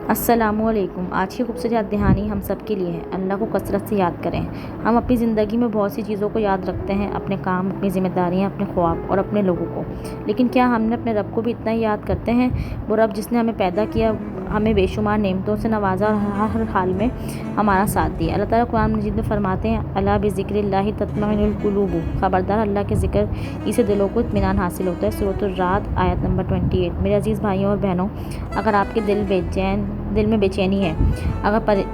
السلام علیکم۔ آج کی خوبصورت دہانی ہم سب کے لیے ہے۔ اللہ کو کثرت سے یاد کریں۔ ہم اپنی زندگی میں بہت سی چیزوں کو یاد رکھتے ہیں، اپنے کام، اپنی ذمہ داریاں، اپنے خواب اور اپنے لوگوں کو، لیکن کیا ہم نے اپنے رب کو بھی اتنا ہی یاد کرتے ہیں؟ وہ رب جس نے ہمیں پیدا کیا، ہمیں بے شمار نعمتوں سے نوازا اور ہر حال میں ہمارا ساتھ دیا۔ اللہ تعالیٰ قرآن مجید میں فرماتے ہیں، الا بذکر اللہ تطمئن القلوب، خبردار اللہ کے ذکر ہی سے دلوں کو اطمینان حاصل ہوتا ہے۔ سورۃ الرعد آیت نمبر 28۔ میرے عزیز بھائیوں اور بہنوں، اگر آپ کے دل میں بے چینی ہے،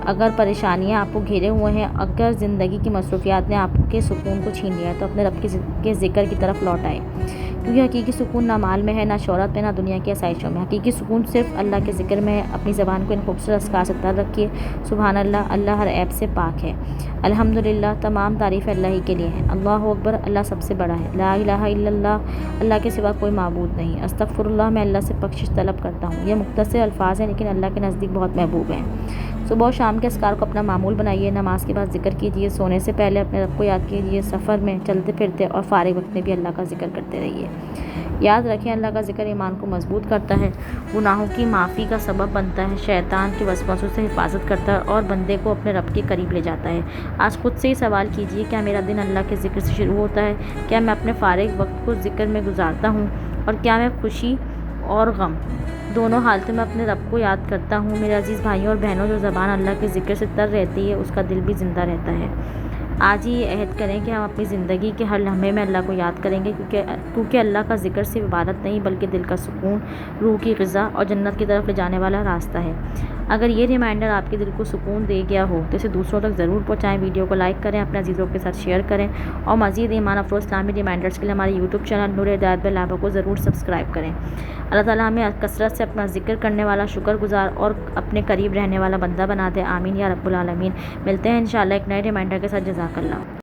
اگر پریشانیاں آپ کو گھیرے ہوئے ہیں، اگر زندگی کی مصروفیات نے آپ کے سکون کو چھین لیا ہے، تو اپنے رب کے ذکر کی طرف لوٹ آئے، کیونکہ حقیقی سکون نہ مال میں ہے، نہ شہرت میں، نہ دنیا کی آسائشوں میں۔ حقیقی سکون صرف اللہ کے ذکر میں ہے۔ اپنی زبان کو ان خوبصورت اذکار سے تر رکھیے۔ سبحان اللہ، اللہ ہر عیب سے پاک ہے۔ الحمدللہ، تمام تعریف اللہ ہی کے لیے ہے۔ اللہ اکبر، اللہ سب سے بڑا ہے۔ لا الہ الا اللہ، اللہ کے سوا کوئی معبود نہیں۔ استغفر اللہ، میں اللہ سے بخشش طلب کرتا ہوں۔ یہ مختصر الفاظ ہیں، لیکن اللہ کے نزدیک بہت محبوب ہیں۔ صبح و شام کے اذکار کو اپنا معمول بنائیے۔ نماز کے بعد ذکر کیجیے، سونے سے پہلے اپنے رب کو یاد کیجیے، سفر میں، چلتے پھرتے اور فارغ وقت میں بھی اللہ کا ذکر کرتے رہیے۔ یاد رکھیں، اللہ کا ذکر ایمان کو مضبوط کرتا ہے، گناہوں کی معافی کا سبب بنتا ہے، شیطان کے وسوسوں سے حفاظت کرتا ہے اور بندے کو اپنے رب کے قریب لے جاتا ہے۔ آج خود سے ہی سوال کیجیے، کیا میرا دن اللہ کے ذکر سے شروع ہوتا ہے؟ کیا میں اپنے فارغ وقت کو ذکر میں گزارتا ہوں؟ اور کیا میں خوشی اور غم دونوں حالتوں میں اپنے رب کو یاد کرتا ہوں؟ میرے عزیز بھائیوں اور بہنوں، جو زبان اللہ کے ذکر سے تر رہتی ہے، اس کا دل بھی زندہ رہتا ہے۔ آج ہی یہ عہد کریں کہ ہم اپنی زندگی کے ہر لمحے میں اللہ کو یاد کریں گے، کیونکہ اللہ کا ذکر صرف عبادت نہیں، بلکہ دل کا سکون، روح کی غذا اور جنت کی طرف لے جانے والا راستہ ہے۔ اگر یہ ریمائنڈر آپ کے دل کو سکون دے گیا ہو تو اسے دوسروں تک ضرور پہنچائیں۔ ویڈیو کو لائک کریں، اپنے عزیزوں کے ساتھ شیئر کریں، اور مزید ایمان افروز اسلامی ریمائنڈرز کے لیے ہمارے یوٹیوب چینل نور ہدایت بائی لابا کو ضرور سبسکرائب کریں۔ اللہ تعالیٰ ہمیں کثرت سے اپنا ذکر کرنے والا، شکر گزار اور اپنے قریب رہنے والا بندہ بنا دے۔ آمین یا رب العالمین۔ ملتے ہیں انشاءاللہ ایک نئے ریمائنڈر کے ساتھ۔ جزاک اللہ۔